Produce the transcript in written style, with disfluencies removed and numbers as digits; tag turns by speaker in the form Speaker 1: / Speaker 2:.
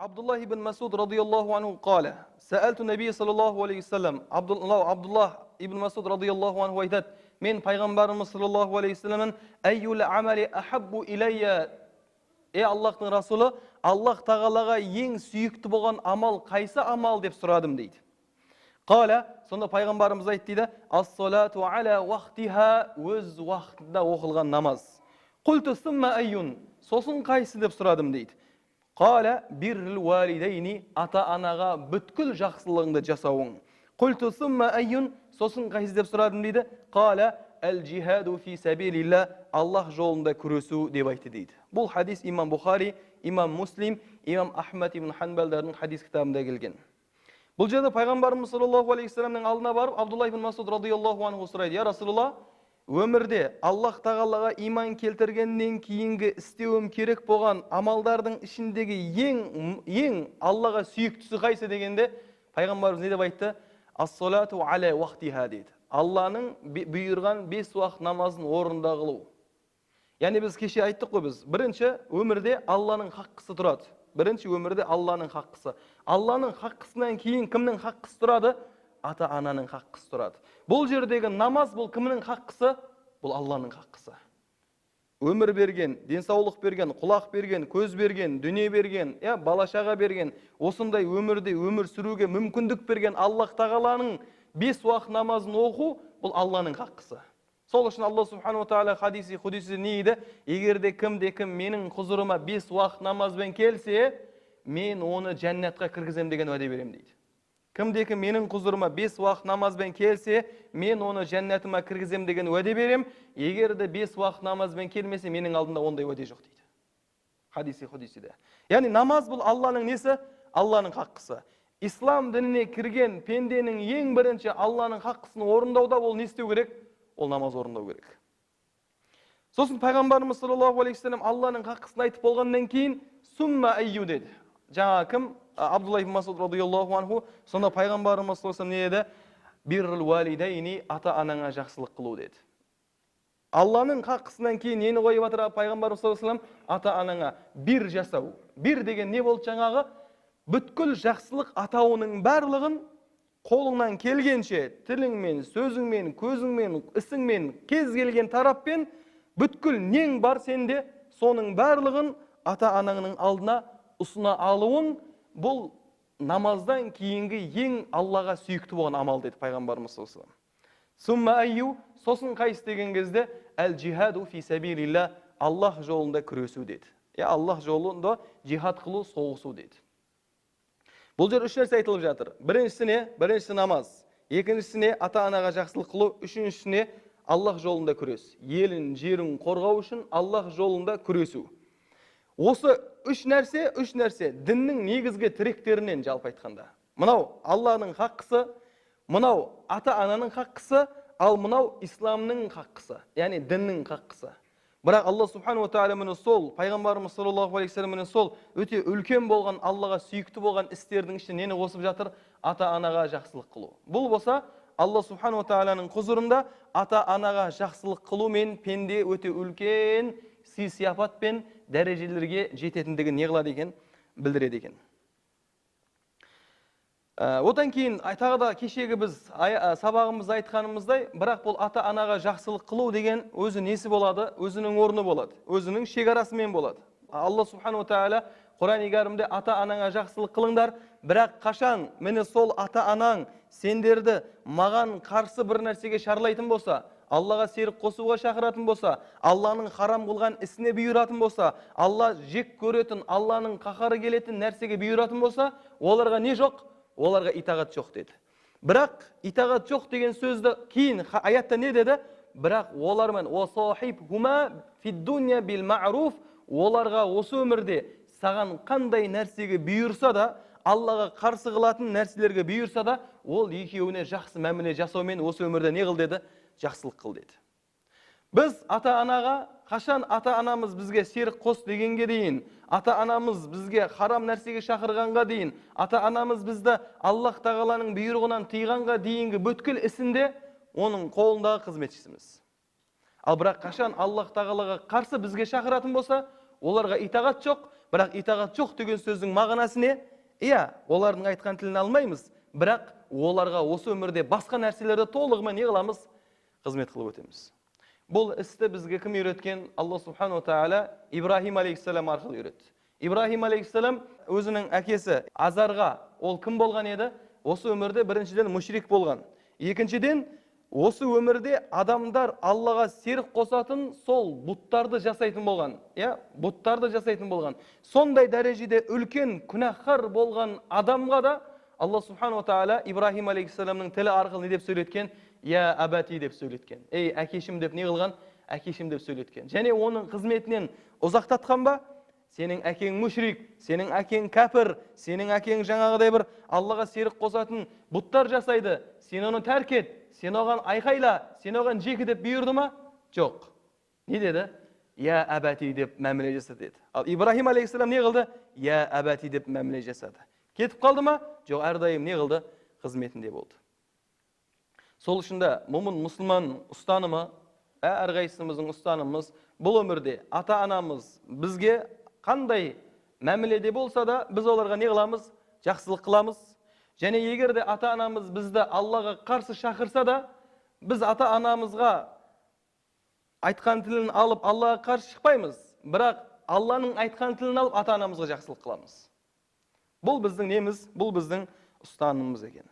Speaker 1: عبد الله بن مسعود رضي الله عنه قال سألت النبي صلى الله عليه وسلم عبد الله ибн Масуд радиаллаху анху айтады, мен пайғамбарымыз саллаллаху алейхи вассаламнан айюл амали ахаббу иляйя, Аллахтың расулы, Аллах тағалаға ең сүйікті болған амал қайсы амал деп сұрадым дейді. Қала, сонда пайғамбарымыз айтты дейді, ас-салату аля уақтиха, өз уақытында оқылған намаз. Құлту сумма айюн, сосын қайсы деп сұрадым дейді. Қала, биррил валидейни, ата-анаға бүткіл жақсылығыңды жасауың. Құлту сумма айюн, сосын қайсы деп сұрадым дейді. Қала, әл-джихаду фи сабилилла, Аллах жолында күресу деп айтты дейді. Бұл хадис имам Бухари, имам Муслим, имам Ахмад ибн Ханбалдардың хадис кітабында келген. Бұл жерде пайғамбарымыз саллаллаху алейхи вассаламның алдына барып, Абдулла ибн Масуд радиаллаху анху сұрайды: "Я Расулалла, өмірде Аллах тағалаға иман келтіргеннен кейінгі істеуім керек болған амалдардың ішіндегі ең Аллаға сүйіктісі қайсы?" дегенде, пайғамбарымыз не деп айтты? Ас-салату аля уақтиха дейді. Алланың бұйырған 5 уақыт намазын орында қылу. Яғни біз кеше айттық қой, біз бірінші өмірде Алланың хаққысы тұрады. Бірінші өмірде Алланың хаққысы. Алланың хаққысынан кейін кімнің хаққысы тұрады? Ата-ананың хаққысы тұрады. Бұл жердегі намаз бұл кімнің хаққысы? Бұл Алланың хаққысы. Өмір берген, денсаулық берген, құлақ берген, көз берген, дүние берген, балашаға берген, осындай өмірде өмір сүруге мүмкіндік берген Аллах тағаланың 5 уақыт намазын оқу, бұл Алланың хаққысы. Сол үшін Алла субхану тағала хадиси не еді? Егерде кім менің құзырыма 5 уақыт намазбен келсе, мен оны жәннатқа кіргізем деген уәде берем дейді. Кім менің құзырыма 5 уақыт намазбен келсе, мен оны жәннатыма кіргізем деген уәде берем. Егерде 5 уақыт намазбен келмесе, менің алдында ондай уәде жоқ дейді. Хадисиде. Яғни намаз бұл Алланың несі? Алланың хаққысы. Ислам дініне кірген пенденің ең бірінші Алланың хаққысын орындауда ол не істеу керек? Ол намаз орындау керек. Сосын пайғамбарымыз саллаллаху алейхи вассалам Алланың хаққысын айтып болғаннан кейін сумма айю деді. Жаңа кім? Абдулла ибн Масуд радиаллаху анху. Сонда пайғамбарымыз саллаллаху алейхи вассалам не деді? Биррил валидейни, ата-анаңа жақсылық қылу деді. Алланың хаққысынан кейін нені қойып жатыр пайғамбарымыз саллаллаху алейхи вассалам? Ата-анаңа бір жасау. Bir деген не болды жаңағы? Бүткіл жақсылық атауының барлығын қолыңнан келгенше, тіліңмен, сөзіңмен, көзіңмен, ісіңмен, кез келген тараппен бүткіл нең бар сенде, соның барлығын ата-анаңның алдына ұсына алуың, бұл намаздан кейінгі ең Аллаға сүйікті болған амал деді пайғамбарымыз саллаллаху алейхи вассалам. Сумма айю, сосын қайсы деген кезде әл-джихаду фи сабилилла, Аллах жолында күресу деді. Аллах жолында жихад қылу, соғысу деді. Бұл жер үш нәрсе айтылып жатыр. Біріншісі намаз, екіншісіне ата-анаға жақсылық қылу, үшіншісіне Аллах жолында күрес. Елін, жерін қорғау үшін Аллах жолында күресу. Осы үш нәрсе діннің негізгі тіректерінен жалпы айтқанда. Мынау Алланың хаққысы, мынау ата-ананың хаққысы, ал мынау исламның хаққысы, яғни діннің хаққысы. Бірақ Алла субхану тағала мені сол, пайғамбарымыз саллаллаху алейхи вассалам мені сол өте үлкен болған, Аллаға сүйікті болған істердің ішіне нені қосып жатыр? Ата-анаға жақсылық қылу. Бұл болса, Алла субхану тағаланың құзырында ата-анаға жақсылық қылу мен пенде өте үлкен сый-сияпат пен дәрежелерге жететіндігін не қылады екен? Білдіреді екен. Одан кейін тағы да кешегі біз сабағымызда айтқанымыздай, бірақ бұл ата-анаға жақсылық қылу деген өзі несі болады? Өзінің орны болады, өзінің шекарасымен болады. Алла субхану тағала Құран-ы кәрімде ата-анаңа жақсылық қылыңдар, бірақ қашан мені сол ата-анаң сендерді маған қарсы бір нәрсеге шарлайтын болса, Аллаға серік қосуға шақыратын болса, Алланың харам қылған ісіне бұйыратын болса, Алла жек көретін, Алланың қаһары келетін нәрсеге бұйыратын болса, оларға не жоқ? Оларға итағат жоқ деді. Бірақ итағат жоқ деген сөзді кейін аятта не деді? Бірақ олармен «Уасахибхума фид-дунья бил-ма'руф», оларға осы өмірде саған қандай нәрсеге бұйырса да, Аллаға қарсы қылатын нәрселерге бұйырса да, ол екеуіне жақсы мәміле жасаумен осы өмірде не қыл деді? Жақсылық қыл деді. Біз ата-анаға қашан ата-анамыз бізге серік қос дегенге дейін, ата-анамыз бізге харам нәрсеге шақырғанға дейін, ата-анамыз бізді Аллах тағаланың бұйрығынан тыйғанға дейінгі бүткіл ісінде оның қолындағы қызметшісіміз. Ал бірақ қашан Аллах тағалаға қарсы бізге шақыратын болса, оларға итағат жоқ, Бірақ итағат жоқ деген сөздің мағынасы не? Иә, олардың айтқан тілін алмаймыз, бірақ оларға осы өмірде басқа нәрселерді толығымен не қыламыз? Қызмет қылып өтеміз. Бұл істі бізге кім үйреткен? Алла субхану тағала Ибрахим алейхиссалам арқылы үйретті. Ибрахим алейхиссалам өзінің әкесі Азарға, ол кім болған еді? Осы өмірде біріншіден мушрик болған. Екіншіден, осы өмірде адамдар Аллаға серік қосатын сол бұттарды жасайтын болған. Бұттарды жасайтын болған. Сондай дәрежеде үлкен күнәһар болған адамға да Алла субхану тағала Ибрахим алейхиссаламның тілі арқылы не деп сөйлеткен? Я абати деп сөйлеткен. Ей, әкешім деп не қылған? Әкешім деп сөйлеткен. Және оның қызметінен ұзақтатқан ба? Сенің әкең мушрик, сенің әкең кәпір, сенің әкең жаңағыдай бір Аллаға серік қосатын бұттар жасайды. Сен оны тәрк ет, сен оған айқайла, сен оған жекі деп бұйырды ма? Жоқ. Не деді? Я абати деп мәміле жасады деді. Ал Ибрахим алейхиссалам не қылды? Я абати деп мәміле жасады. Кетіп қалды ма? Жоқ, әрдайым не қылды? Қызметінде болды. Сол үшін де момын мұсылман ұстанымы, әрқайсымыздың ұстанымымыз бұл өмірде ата-анамыз бізге қандай мәміледе болса да, біз оларға не қыламыз? Жақсылық қыламыз. Және егер де ата-анамыз бізді Аллаға қарсы шақырса да, біз ата-анамызға айтқан тілін алып Аллаға қарсы шықпаймыз. Бірақ Алланың айтқан тілін алып ата-анамызға жақсылық қыламыз. Бұл біздің неміз? Бұл біздің ұстанымымыз екен.